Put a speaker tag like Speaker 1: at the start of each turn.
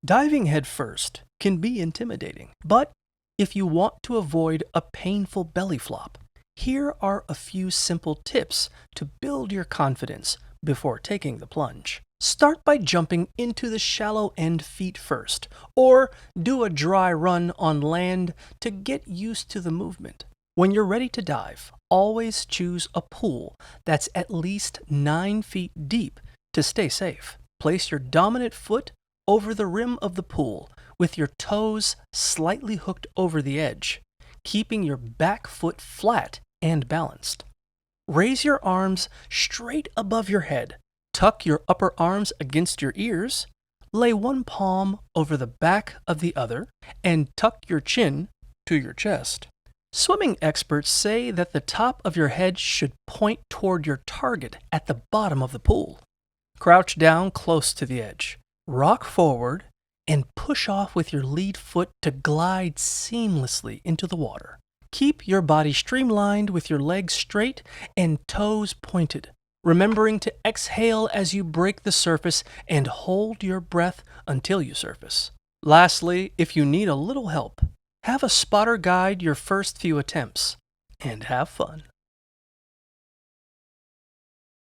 Speaker 1: Diving headfirst can be intimidating, but if you want to avoid a painful belly flop, here are a few simple tips to build your confidence before taking the plunge. Start by jumping into the shallow end feet first, or do a dry run on land to get used to the movement. When you're ready to dive, always choose a pool that's at least 9 feet deep to stay safe. Place your dominant foot over the rim of the pool with your toes slightly hooked over the edge, keeping your back foot flat and balanced. Raise your arms straight above your head. Tuck your upper arms against your ears. Lay one palm over the back of the other and tuck your chin to your chest. Swimming experts say that the top of your head should point toward your target at the bottom of the pool. Crouch down close to the edge. Rock forward and push off with your lead foot to glide seamlessly into the water. Keep your body streamlined with your legs straight and toes pointed, remembering to exhale as you break the surface and hold your breath until you surface. Lastly, if you need a little help, have a spotter guide your first few attempts, and have fun.